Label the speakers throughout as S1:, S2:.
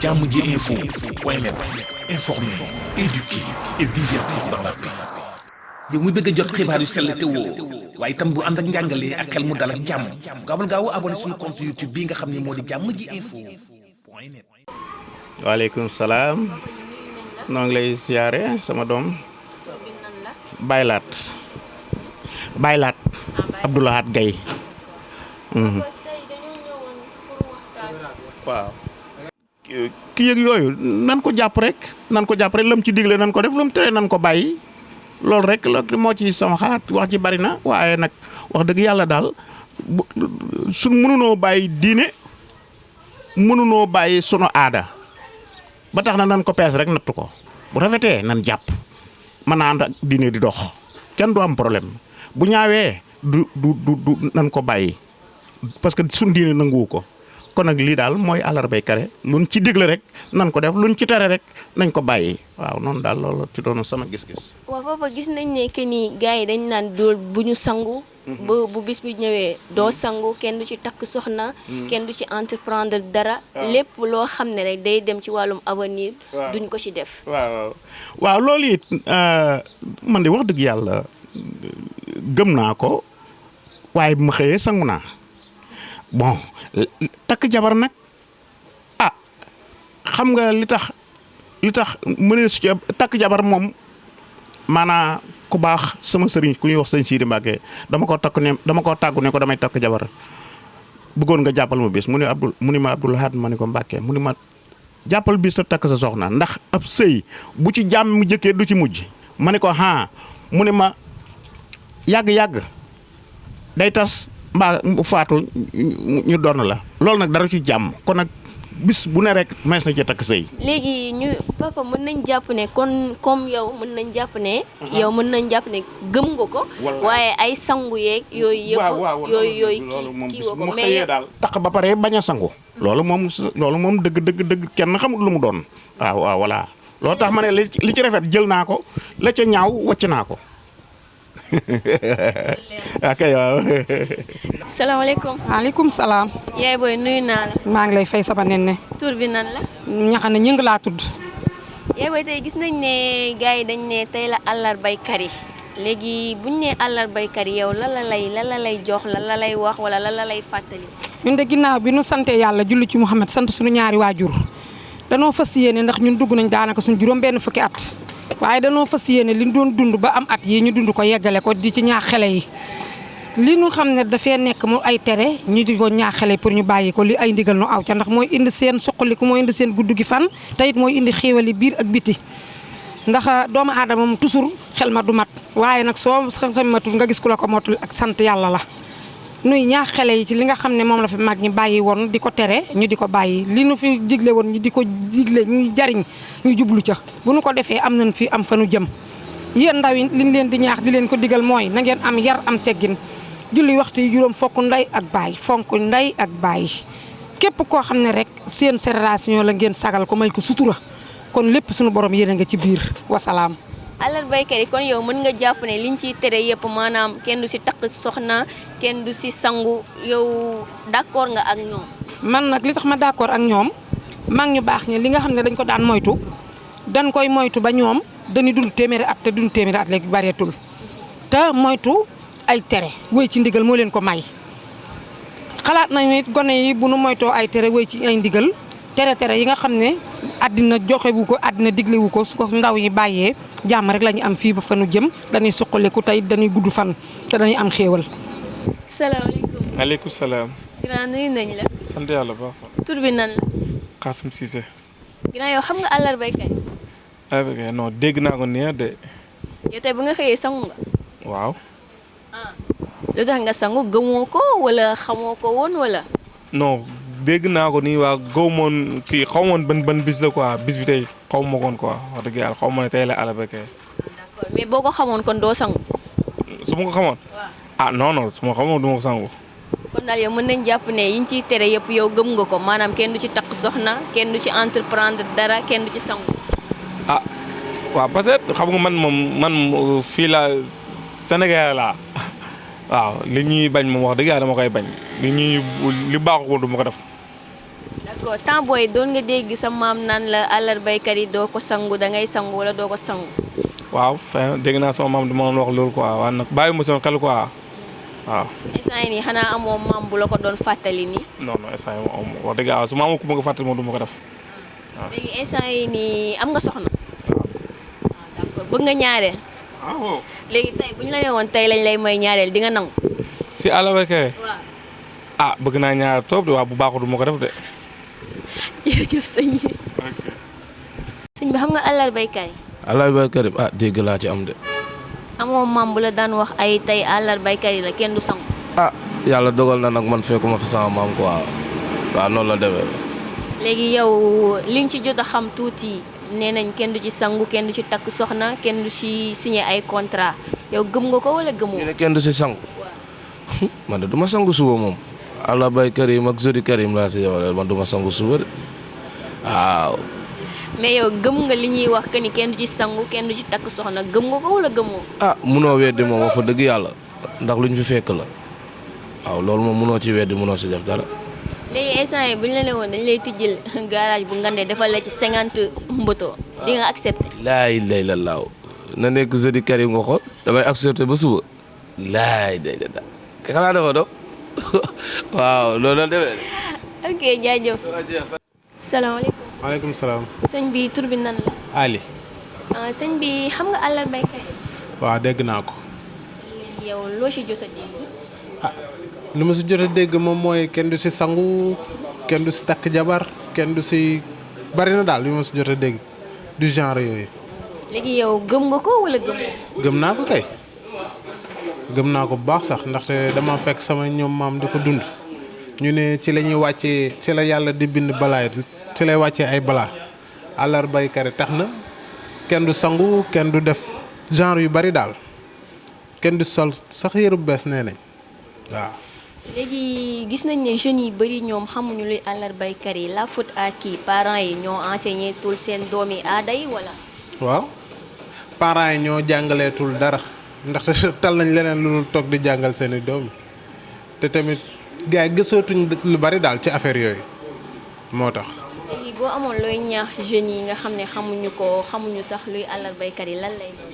S1: Jamoji info point net, informer, éduquer et divertir dans la paix. yow mu bëgg a jot xibaar yu sell te woo waaye itam bu ànd ak njàngalee ak xel mu dal ak jàmm gaawal gaaw abonné suñu compte YouTube bi nga xam ne moo di Jamoji info point net.
S2: waaleykum salaam. noo ngi lay siyaare sama doom. Baylaat Abdoulahat Gaye. waaw. kii yëg yooyu nan ko jàpp rek lam ci digle nan ko def lu mu tere nan ko bàyyi loolu rek moo ci sama xalaat wax ci bari na waaye nag wax dëgg yàlla daal suñ mënunoo bàyyi diine mënunoo bàyyi sunu aada ba tax na nan ko pees rek nattu ko bu rafetee nan jàpp mën naa ànd ak diine di dox kenn du am problème bu ñaawee du nan ko bàyyi parce que suñ diine nanguwu ko kon nag lii daal mooy àllarbay kare luñ ci digle rek nan ko def luñ ci tere rek nañ ko bàyyi waaw noonu daal loolu ci doon sama gis-gis.
S3: waaw papa gis nañ ne que ni gars yi dañ naan dool bu ñu sangu. bu bis bi ñëwee doo sangu kenn du ci takk soxna. kenn du ci entreprendre dara. lépp loo xam ne rek day dem ci wàllum avenir. duñ ko ci def.
S2: waaw loolu it man de wax dëgg yàlla gëm naa ko waaye bu ma xëyee sangu naa bon. takk jabar nag xam nga li tax mënee su takk jabar moom maanaa ku baax sama sëriñ ku ñuy wax sëñ Sidi Mbacke dama ko tàggu ne ko damay takk jabar bëggoon nga jàppal ma bis mu ni ma Abdoulahat ma ne ko Mbacke mu ni ma jàppal bis te takk sa soxna ndax ab sëy bu ci jàmm mu jëkkee du ci mujj ma ne ko mu ni ma yàgg-yàgg day tas mbaa faatu ñu doon la loolu nag dara ci jàmm kon nag bis bu ne rek mees na ci takk sëy.
S3: léegi ñu papa mën nañ jàpp ne kon comme yow mën nañ jàpp ne. yow mën nañ jàpp ne gëm nga ko. waaye ay sangu yeeg yooyu yëpp. yooyu kii woo ko mais
S2: daal takk ba pare bañ a sangu. loolu moom dëgg kenn xamul lu mu doon. waaw voilà loolu tax ma ne li ci rafet jël naa ko la ca ñaaw wàcc naa ko. ok waaw.
S3: salaamaaleykum.
S4: waaleykum salaam.
S3: yaay booy nuyu naa la.
S4: maa ngi lay fay sama nen.
S3: tur bi nan la.
S4: ñaxane ñëng laa tudd.
S3: yaay booy tey gis nañ ne gars yi dañ ne tey la àllarbay kari léegi buñ ne àllarbay kari yow la lay jox la lay wax wala la lay fàttali.
S4: ñun de ginnaaw bi nu sante yàlla julli ci Muhammad sant suñu ñaari waajur danoo fas yéene ndax ñun dugg nañ daanaka suñu juróom benn fukki at. waaye danoo fas yéene li ñu doon dund ba am at yi ñu dund ko yeggale ko di ci ñaax xale yi li ñu xam ne dafee nekk mu ay tere ñu di ko ñaax xale pour ñu bàyyi ko li ay ndigal nu aw ca ndax mooy indi seen soqaliku mooy indi seen gudd gi fan te it mooy indi xéewali biir ak biti ndax doomu aadama moom toujours xel ma du mat waaye nag soo xel matul nga gis ku la ko motul ak sant yàlla la nuy ñaax xale yi ci li nga xam ne moom la fi mag ñi bàyyi woon di ko tere ñu di ko bàyyi li nu fi digle woon ñu di ko digle ñuy jariñ ñu jublu ca bu nu ko defee am nañ fi am fa nu jëm yéen ndaw yi liñ leen di ñaax di leen ko digal mooy na ngeen am yar am teggin julli waxtu yi juróom fonk ndey ak baay képp koo xam ne rek seen génération la ngeen sagal ko may ko sutura kon lépp suñu borom yéen a nga ci biir wasalaam.
S3: àllarbay kari kon yow mën nga jàpp ne liñ ciy tere yëpp maanaam kenn du si takk soxna kenn du si sangu yow d'accord nga ak ñoom.
S4: man nag li tax ma d'accord ak ñoom mag ñu baax ñi li nga xam ne dañ ko daan moytu dañ koy moytu ba ñoom dañuy dund téeméeri at te dund téeméeri at léegi bareetul te moytu ay tere wéy ci ndigal moo leen ko may xalaat nañ nit gone yi bu nu moytoo ay tere wéy ci ay ndigal tere yi nga xam ne àddina joxewu ko àddina diglewu ko su ko ndaw yi bàyyee jàmm rek la ñu am fii ba fanu jëm dañuy suqaliku tey dañuy gudd fan te dañuy am xéewal.
S3: salaamaaleykum.
S5: maaleykum salaam.
S3: ginnaaw nuyu nañ la.
S5: sant yàlla baax sax.
S3: tur bi nan la.
S5: Xaasum Cissé.
S3: ginnaaw yow xam nga àllarbay kari.
S5: àllarbay kari non dégg naa ko nii de.
S3: yow tey bu nga xëyee sangu nga.
S5: waaw.
S3: lu tax nga sangu gëmoo ko wala xamoo ko woon wala.
S5: non dégg naa ko nii waa gaw moon kii xaw moon ban bis la quoi bis bi tey xaw ma koon quoi wax dëgg yàlla xaw ma ne tey la àllarbay kari.
S3: d'accord mais boo ko xamoon kon doo sangu.
S5: su ma ko xamoon. non su ma xamoon du ma ko sangu.
S3: kon daal yow mën nañ jàpp ne yiñ ciy tere yëpp yow gëm nga ko maanaam kenn du ci takk soxna kenn du ci entreprendre dara kenn du ci sangu.
S5: waaw peut-être xam nga man fii la Sénégal laa waaw li ñuy bañ moom wax dëgg yàlla dama koy bañ li baaxul du ma ko def.
S3: d'accord temps booy doon nga dégg sa maam naan la àllarbaykat yi doo ko sangu da ngay sangu wala doo ko sangu.
S5: waaw dégg naa sama maam di ma doon wax loolu quoi waaye nag bàyyi ma sama xel quoi waaw.
S3: instant yii nii xanaa amoo maam bu la ko doon fàttali nii.
S5: non non instant yii moom wax dëgg yàlla su ma amoon ku ma ko fàttali moom du ma ko def.
S3: léegi instant yii nii am nga soxna. d'accord bëgg nga ñaareel.
S5: waaw.
S3: léegi tey bu ñu la nee woon tey lañ lay may ñaareel di nga nangu.
S5: si àllarbaykat
S3: waaw.
S5: bëgg naa ñaar trop de waaw bu baaxul du ma ko def de.
S3: jërëjëf sëñ bi. sëñ bi xam nga àllarbaykat yi.
S6: àllarbaykat yi dégg laa ci am de.
S3: amoo maam bu la daan wax ay tey àllarbaykat yi la kenn du sangu.
S6: yàlla dogal na nag man fekkuma fi sama maam quoi waaw noonu la demee.
S3: léegi yow li nga ci jot a xam tuuti nee nañ kenn du ci sangu kenn du ci takk soxna kenn du ci signé ay contrat yow gëm nga ko wala gëmoo.
S6: ñu ne kenn du si sangu man de du ma sangu suba moom àllarbaykat yi mag Zodi Karim laa si yemale man du ma sangu suba de waaw.
S3: mais yow gëm nga li ñuy wax que ni kenn du ci sangu kenn du ci takk soxna gëm nga ko wala gëmoo.
S6: munoo weddi moom wax fa dëgg yàlla ndax luñ fi fekk la waaw loolu moom munoo ci weddi munoo si def dara.
S3: léegi instant yi bu ñu la ne woon dañu lay tijjil garage bu ngandee defal la ci 50 mboto di nga accepté.
S6: laay lay la laaw na nekk Zodi Karim nga xool damay accepté ba suba laay day da xanaa dafa do waaw loolu la demee.
S3: ok jaajëf. salaamaaleykum.
S7: maaleykum salaam.
S3: sëñ bi tur bi nan la.
S7: Ali.
S3: sëñ bi xam nga àllarbaykat yi.
S7: waaw dégg naa ko.
S3: léegi yow loo ci jot a dégg.
S7: lu ma si jot a dégg moom mooy kenn du si sangu kenn du si takk jabar kenn du si bari na daal lu ma si jot a dégg du genre yooyu.
S3: léegi yow gëm nga ko wala gëmoo.
S7: gëm naa ko kay gëm naa ko bu baax sax ndaxte dama fekk sama ñoom maam di ko dund ñu ne ci la ñuy wàccee ci la yàlla di bind balaay ci lay wàccee ay balaa àllarbaykat yi tax na kenn du sangu kenn du def genre yu bari daal kenn du sol sax yëru bees nee nañ waaw.
S3: léegi gis nañ ne jeunes yi bëri ñoom xamuñu luy àllarbaykat yi la faute à qui parents yi ñoo enseigné tul seen doom yi aada yi wala.
S7: waaw parents yi ñoo jàngaleetul dara ndaxte tal nañ leneen lu dul toog di jàngal seeni doom yi te tamit gars yi gësootuñ lu bari daal ci affaire yooyu moo tax.
S3: léegi boo amoon looy ñaax jeunes yi nga xam ne xamuñu sax luy àllarbaykat yi lan lay doon.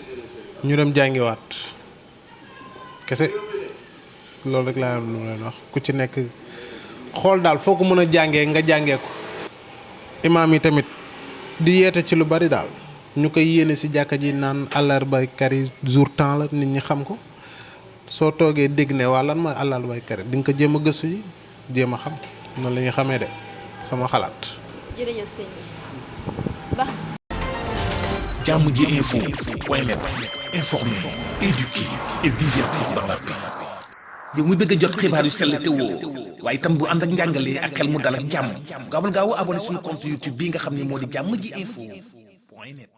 S7: ñu dem jàngiwaat kese loolu rek laa am lu leen wax ku ci nekk xool daal foo ko mën a jàngee nga jàngee ko. imaam yi tamit di yeete ci lu bari daal ñu koy yéene si jàkka ji naan àllarbaykat yi jour temps la nit ñi xam ko soo toogee dégg ne waa lan mooy àllarbaykat yi di nga ko jéem a gëstu yi jéem a xam noonu la ñuy xamee de sama xalaat.
S3: jërëjëf sëñ bi.
S1: jàmm ji info point net informer, éduquer et divertir dans la paix. yow mu bëgg a jot xibaar yu sell te woo waaye itam bu ànd ak njàngalee ak xel mu dal ak jàmm gaawal gaaw abonné suñu compte YouTube bii nga xam ne moo di jàmm ji info point net